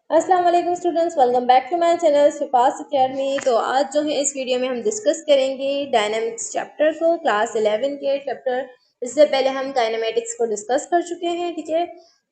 अस्सलाम वालेकुम students, welcome back to my channel Shifas academy. तो आज जो है इस वीडियो में हम डिस्कस करेंगे डायनामिक्स चैप्टर को, क्लास 11 के चैप्टर। इससे पहले हम काइनेमेटिक्स को डिस्कस कर चुके हैं, ठीक है।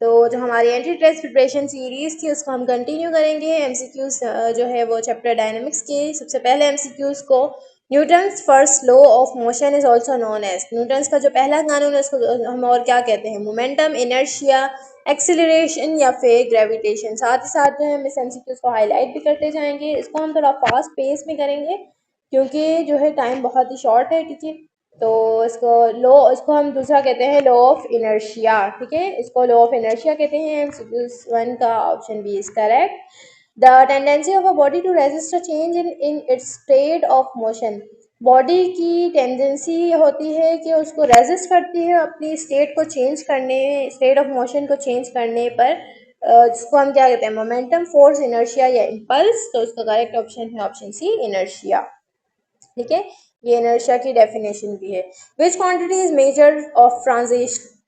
तो जो हमारी एंट्री टेस्ट प्रिपरेशन सीरीज़ थी उसको हम कंटिन्यू करेंगे। एमसीक्यूज जो है वो चैप्टर डायनामिक्स के सबसे पहले एमसीक्यूज को, Newton's first law of motion is also known as, Newton's का जो पहला कानून है उसको हम और क्या कहते हैं, मोमेंटम, इनर्शिया, एक्सिलरेशन या फिर ग्रेविटेशन। साथ ही साथ जो है हम इस एमसीक्यूज को हाईलाइट भी करते जाएंगे। इसको हम थोड़ा फास्ट पेस में करेंगे क्योंकि जो है टाइम बहुत ही शॉर्ट है, ठीक है। तो इसको हम दूसरा कहते हैं लॉ ऑफ इनर्शिया, ठीक है। इसको लॉ ऑफ इनर्शिया कहते हैं। एमसीक्यूज 1 का option B is correct. The tendency of a body to resist a change in its state of motion, body की टेंडेंसी होती है कि उसको रेजिस्ट करती है अपनी स्टेट को चेंज करने, स्टेट ऑफ मोशन को चेंज करने पर, जिसको हम क्या कहते हैं, मोमेंटम, फोर्स, इनर्शिया या इम्पल्स। तो इसका करेक्ट ऑप्शन है ऑप्शन सी, इनर्शिया, ठीक है। ये इनर्शिया की डेफिनेशन भी है। विच quantity is measure of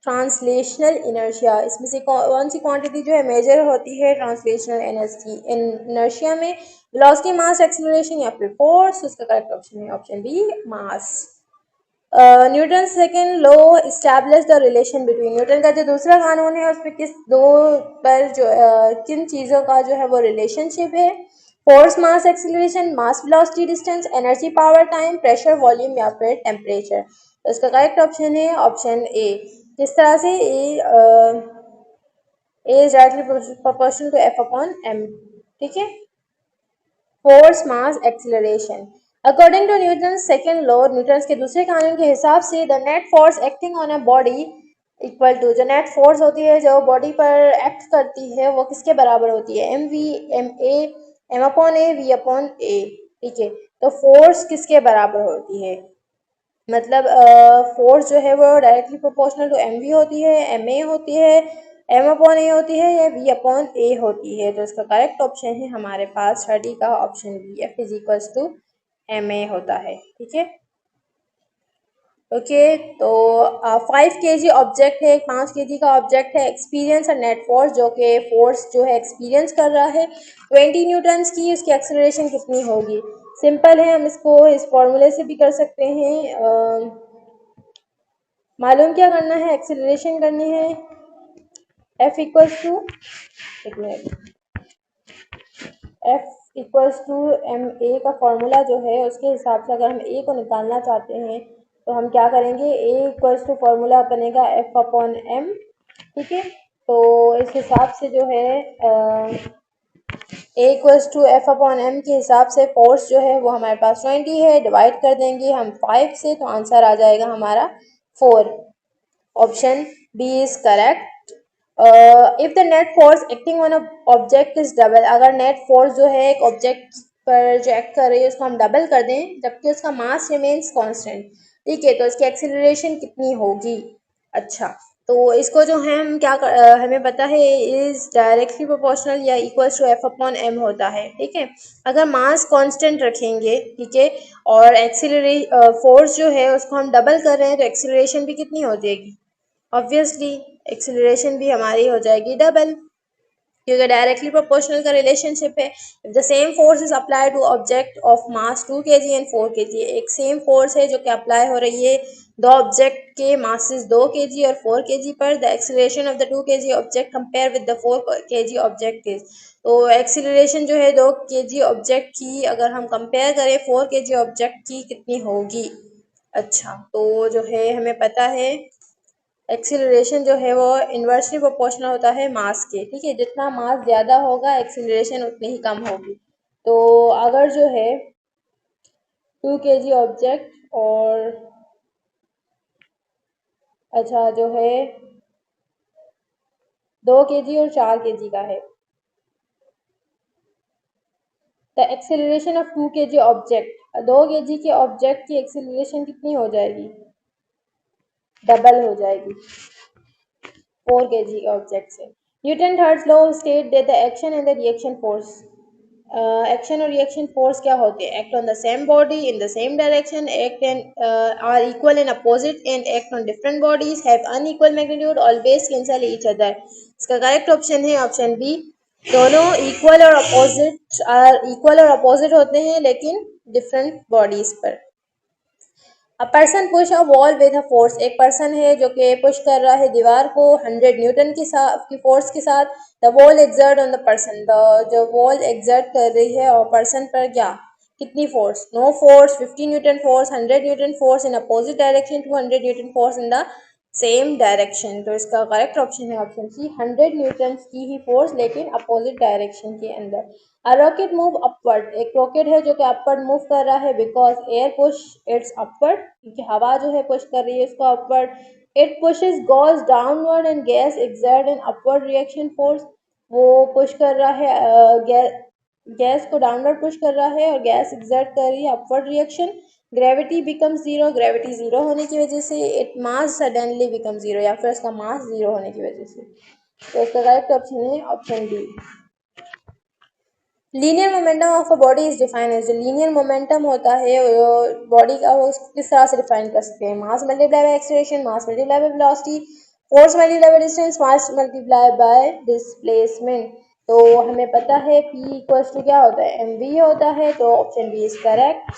translational inertia, इसमें से कौन सी क्वांटिटी जो है मेजर होती है ट्रांसलेशनल इनर्शिया में, वेलोसिटी, मास, एक्सीलरेशन या फिर फोर्स। उसका करेक्ट ऑप्शन है option B, mass. Newton second law establish the relation between, Newton का जो दूसरा कानून है उसमें किस दो पर जो किन चीज़ों का जो है वो रिलेशनशिप है, force, mass, acceleration, mass, velocity, distance, energy, power, time, pressure, volume या फिर टेम्परेचर। तो इसका करेक्ट ऑप्शन है ऑप्शन ए। किस तरह से, A is directly proportional to F upon M, ठीक है। Force, mass, acceleration. According to Newton second law, Newton के दूसरे कानून के हिसाब से the net force acting on a body equal to, जो नेट फोर्स होती है जो बॉडी पर एक्ट करती है वो किसके बराबर होती है, M V, M A, M upon A, V upon A, ठीक है। तो फोर्स किसके बराबर होती है, मतलब फोर्स जो है वो directly proportional to M V होती है, एम ए होती है, एम अपॉन ए होती है या वी अपॉन ए होती है। तो इसका करेक्ट ऑप्शन है हमारे पास स्टडी का option B, F is equals to M A होता है, ठीक है। ओके, तो 5 kg ऑब्जेक्ट है, 5 kg का ऑब्जेक्ट है, एक्सपीरियंस और नेट फोर्स जो कि फोर्स जो है एक्सपीरियंस कर रहा है 20 न्यूटन्स की, उसकी एक्सेलरेशन कितनी होगी। सिंपल है, हम इसको इस फॉर्मूले से भी कर सकते हैं। मालूम क्या करना है, एक्सेलरेशन करनी है, एफ इक्वल्स टू, एक मिनट, F equals to M A का फॉर्मूला जो है उसके हिसाब से अगर हम ए को निकालना चाहते हैं तो हम क्या करेंगे, ए इक्वल्स टू फॉर्मूला बनेगा एफ अपॉन एम, ठीक है। तो इस हिसाब से जो है A equals to F upon M के हिसाब से फोर्स जो है वो हमारे पास 20 है, डिवाइड कर देंगे हम 5 से तो आंसर आ जाएगा हमारा 4। Option B is correct. If the net force acting on a object is double, अगर नेट फोर्स जो है एक ऑब्जेक्ट पर जो एक्ट कर रही है उसको हम डबल कर दें जबकि उसका मास रिमेन्स कांस्टेंट, ठीक है, तो इसकी एक्सीलरेशन कितनी होगी। अच्छा, तो इसको जो है हम हमें पता है इज डायरेक्टली प्रोपोर्शनल या equals to F upon M होता है, ठीक है। अगर मास कांस्टेंट रखेंगे, ठीक है, और एक्सीलरे फोर्स जो है उसको हम डबल कर रहे हैं तो एक्सीलरेशन भी कितनी हो जाएगी, ऑब्वियसली एक्सीलरेशन भी हमारी हो जाएगी डबल, क्योंकि डायरेक्टली प्रोपोर्शनल का रिलेशनशिप है। If the same force is apply to object of mass 2 kg and 4 kg, एक सेम फोर्स है जो कि अप्लाई हो रही है दो ऑब्जेक्ट के मासेस 2 kg और 4 kg पर, the acceleration of the 2 kg object compare with the 4 kg object is, तो एक्सीलरेशन जो है 2 kg ऑब्जेक्ट की अगर हम कंपेयर करें 4 kg ऑब्जेक्ट की कितनी होगी। अच्छा, तो जो है हमें पता है एक्सीलरेशन जो है वो इन्वर्सली प्रोपोर्शनल होता है मास के, ठीक है, जितना मास ज़्यादा होगा एक्सीलरेशन उतनी ही कम होगी। तो अगर जो है 2 kg ऑब्जेक्ट और, अच्छा जो है 2 kg और 4 kg का है, the acceleration of 2 kg object, 2 kg के ऑब्जेक्ट की एक्सीलरेशन कितनी हो जाएगी, डबल हो जाएगी 4 kg ऑब्जेक्ट से। Newton third law state that the action and the reaction force, action और रिएक्शन फोर्स क्या होते हैं, act on the same body in the same direction, act and are equal in opposite and act on different bodies, have unequal magnitude, always cancel each other. इसका correct option है option B, दोनों equal और opposite होते हैं लेकिन different bodies पर। A person push a wall with a force, एक person है जो कि पुश कर रहा है दीवार को 100 न्यूटन की फोर्स के साथ। The wall exert on the person, जो वॉल एक्सर्ट कर रही है और पर्सन पर क्या, कितनी force, no force, 50 newton force, 100 newton force in opposite direction, 200 newton force in the same direction. तो इसका करेक्ट ऑप्शन है ऑप्शन सी, 100 न्यूटन की ही फोर्स लेकिन अपोजिट डायरेक्शन के अंदर। अ रॉकेट मूव अपवर्ड, एक रॉकेट है जो कि अपवर्ड मूव कर रहा है because air push it's upward, क्योंकि हवा जो है पुश कर रही है उसको upward. It pushes goes downward and gas exert an upward reaction force, वो पुश कर रहा है गैस को डाउनवर्ड पुश कर रहा है और गैस एक्सर्ट कर रही है upward reaction. Gravity become zero, gravity zero होने की वजह से it mass suddenly become zero, या फिर उसका मास जीरो होने की वजह से। तो इसका करेक्ट ऑप्शन है option D. Linear momentum of a body is defined as, जो लीनियर मोमेंटम होता है बॉडी का, वो किस तरह से डिफाइन कर सकते हैं, मास multiply by acceleration, mass multiply by velocity, force multiply by distance, mass multiply by displacement. तो हमें पता है P इक्वल्स टू क्या होता है, mv होता है, तो ऑप्शन बी इज करेक्ट।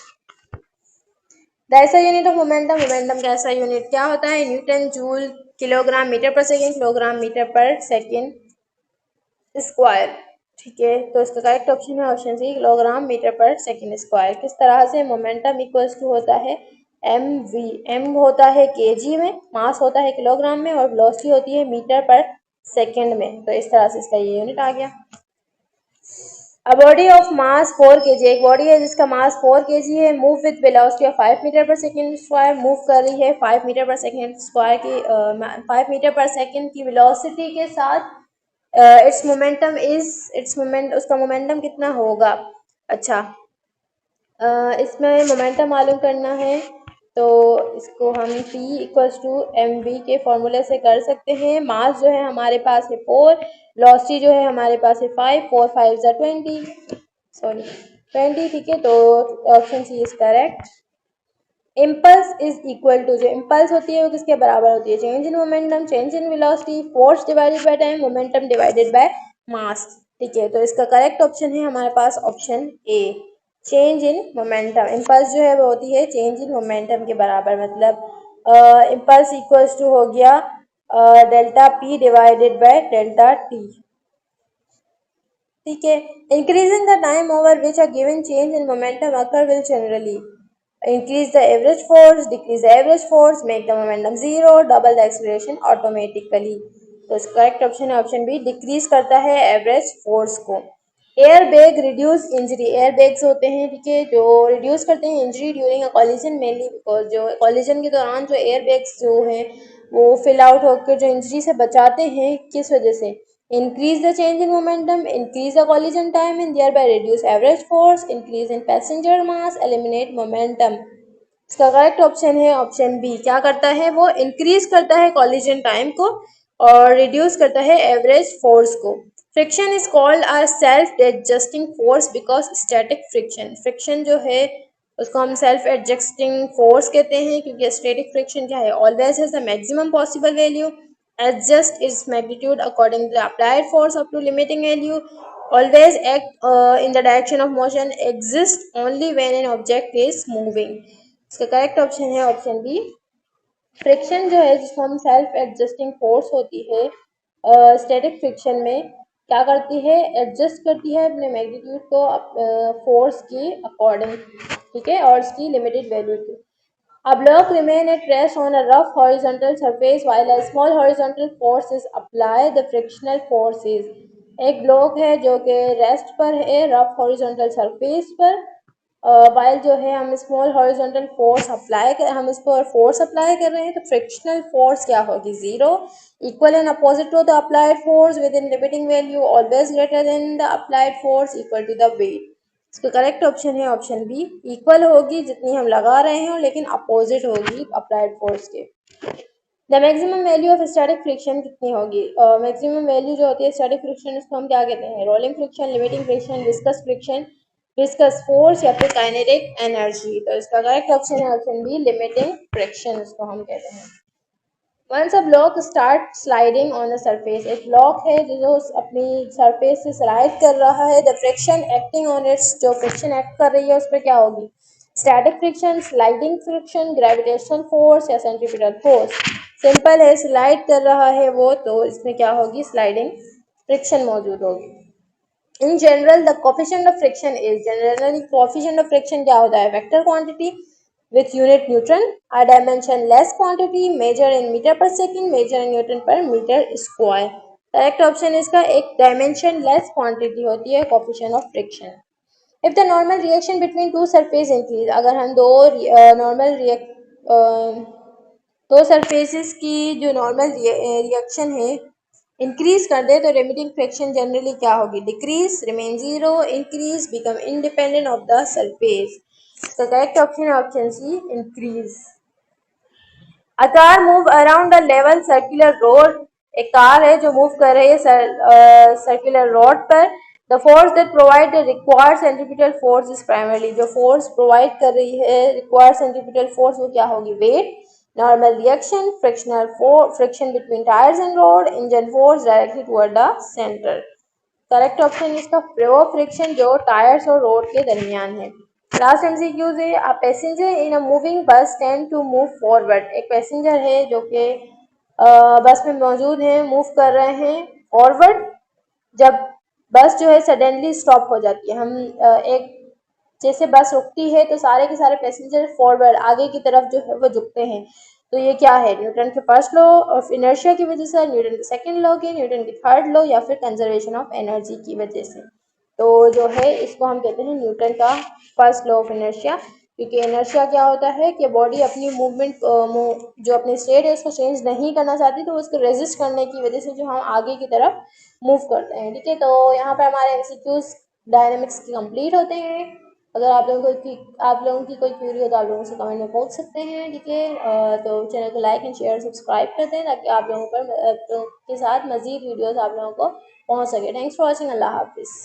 ऐसा यूनिट ऑफ मोमेंटम, मोमेंटम का ऐसा यूनिट क्या होता है, Newton joule kilogram metre per second, kilogram metre per second square. ठीक है, तो इसका करेक्ट ऑप्शन है ऑप्शन सी, kilogram metre per second square. किस तरह से, मोमेंटम इक्वल्स टू होता है एम वी, एम होता है केजी में, मास होता है किलोग्राम में, और वेलोसिटी होती है मीटर पर सेकेंड में। तो इस तरह से इसका ये यूनिट आ गया। A body of mass 4 kg, एक बॉडी है जिसका मास 4 kg है, move with velocity of 5 metre per second square, move कर रही है 5 मीटर पर सेकेंड स्क्वायर की 5 मीटर पर सेकेंड की वेलोसिटी के साथ। इट्स मोमेंट, उसका मोमेंटम कितना होगा। अच्छा, इसमें मोमेंटम मालूम करना है तो इसको हम P equals to M V के फॉर्मूले से कर सकते हैं। मास जो है हमारे पास है 4, वेलोसिटी जो है हमारे पास है 5, 4 5 ज़ा 20, सॉरी 20। ठीक है, तो option C is correct. Impulse is equal to, जो इम्पल्स होती है वो किसके बराबर होती है, change in momentum, change in velocity, force divided by time, momentum divided by mass. ठीक है, तो इसका करेक्ट ऑप्शन है हमारे पास option A, change in momentum. Impulse जो है वो होती है चेंज इन मोमेंटम के बराबर, मतलब इम्पल्स इक्वल्स टू हो गया delta P divided by delta T. ठीक है, increasing the time over which a given change in momentum occur will generally increase the average force, decrease the average force, make the momentum zero, double the acceleration automatically। तो इसका correct option है option B, decrease करता है average force को। Air bag reduce injury, air bags होते हैं ठीक है जो रिड्यूस करते हैं injury during a collision, mainly because जो कॉलिजन के दौरान जो एयर बैग्स जो हैं वो फिल आउट होकर जो इंजरी से बचाते हैं, किस वजह से, increase the change in momentum, increase the collision time and thereby reduce average force, increase in passenger mass, eliminate momentum। इसका करेक्ट ऑप्शन है ऑप्शन बी, क्या करता है वो, इंक्रीज करता है कॉलिजन टाइम को और रिड्यूस करता है एवरेज फोर्स को। Friction is called are self adjusting force because static friction, friction जो है उसको हम सेल्फ एडजस्टिंग फोर्स कहते हैं क्योंकि स्टैटिक फ्रिक्शन क्या है, always has the maximum possible value, adjust its magnitude according to the applied force up to limiting value, always act in the direction of motion, exist only when an object is moving। इसका correct option है option B. Friction जो है जिसको हम self adjusting force होती है static friction में, क्या करती है, एडजस्ट करती है अपने मैग्नीट्यूड को फोर्स के अकॉर्डिंग, ठीक है, और इसकी लिमिटेड वैल्यू की। A block remain at rest on a rough horizontal surface while a small horizontal force is applied. The frictional force is, एक ब्लॉक है जो कि रेस्ट पर है रफ हॉरिजॉन्टल सरफेस पर, वाइल जो है हम स्मॉल हॉरिजॉन्टल फोर्स अप्लाई कर, हम इस पर फोर्स अप्लाई कर रहे हैं, तो फ्रिक्शनल फोर्स क्या होगी, zero, equal and opposite to the applied force within limiting value, always greater than the applied force, equal to the weight. इसका करेक्ट ऑप्शन है ऑप्शन बी, इक्वल होगी जितनी हम लगा रहे हैं लेकिन अपोजिट होगी अप्लाइड फोर्स के। The maximum value of static friction कितनी होगी, मैक्सिमम वैल्यू जो होती है स्टैटिक फ्रिक्शन उसको हम क्या कहते हैं, rolling friction, limiting friction, viscous force या फिर काइनेटिक एनर्जी। तो इसका करेक्ट ऑप्शन है ऑप्शन बी, लिमिटिंग फ्रिक्शन इसको हम कहते हैं। Once a block start sliding on the surface, एक ब्लॉक है जो अपनी सरफेस से स्लाइड कर रहा है, the friction acting on its, जो फ्रिक्शन एक्ट कर रही है उस पर क्या होगी, static friction, sliding friction, gravitation force या सेंट्रीपिटल फोर्स। सिंपल है, स्लाइड कर रहा है वो, तो इसमें क्या होगी, स्लाइडिंग फ्रिक्शन मौजूद होगी। In general the coefficient of friction is, generally coefficient of friction क्या होता है, vector quantity with unit Newton, a dimensionless quantity, measure in meter per second, measure in Newton per meter square। Correct option इसका एक dimensionless quantity होती है coefficient of friction। If the normal reaction between two surface increase, अगर हम दो normal दो surfaces की जो नॉर्मल रिएक्शन है इंक्रीज कर दे तो रेमिटिंग फ्रिक्शन जनरली क्या होगी, decrease, remain zero, increase, become independent of the surface. तो करेक्ट ऑप्शन है option C, increase. A car move around a level circular road, एक कार है जो मूव कर रही है सर्कुलर रोड पर, the force that provide the required centripetal force is primarily, जो फोर्स प्रोवाइड कर रही है रिक्वायर्ड सेंट्रीपिटल फोर्स वो क्या होगी, weight, normal reaction, frictional friction between tyres and road, engine force directly toward the centre. Correct option इसका flow friction जो tyres और रोड के दरमियान है। लास्ट एमसीक्यूज है, a passenger in a moving bus tend to move forward, एक passenger है जो कि बस में मौजूद है, मूव कर रहे हैं फॉरवर्ड, जब बस जो है सडनली स्टॉप हो जाती है, हम एक जैसे बस रुकती है तो सारे के सारे पैसेंजर फॉरवर्ड आगे की तरफ जो है वो झुकते हैं, तो ये क्या है, न्यूटन के फर्स्ट लॉ ऑफ इनर्शिया की वजह से, न्यूटन के सेकंड लॉ की, न्यूटन के थर्ड लॉ, या फिर कंजर्वेशन ऑफ एनर्जी की वजह से। तो जो है इसको हम कहते हैं न्यूटन का फर्स्ट लॉ ऑफ इनर्शिया, क्योंकि इनर्शिया क्या होता है कि बॉडी अपनी मूवमेंट जो अपनी स्टेट है उसको चेंज नहीं करना चाहती, तो उसको रेजिस्ट करने की वजह से जो हम आगे की तरफ मूव करते हैं। ठीक है, तो यहाँ पर हमारे एमसीक्यूज डायनेमिक्स के कंप्लीट होते हैं। अगर आप लोगों की कोई क्यूरी हो तो आप लोगों से कमेंट में पूछ सकते हैं। ठीक है, तो चैनल को लाइक एंड शेयर सब्सक्राइब कर दें ताकि आप लोगों के साथ मज़ीद वीडियोस आप लोगों को पहुंच सके। थैंक्स फॉर वॉचिंग, अल्लाह हाफिज़।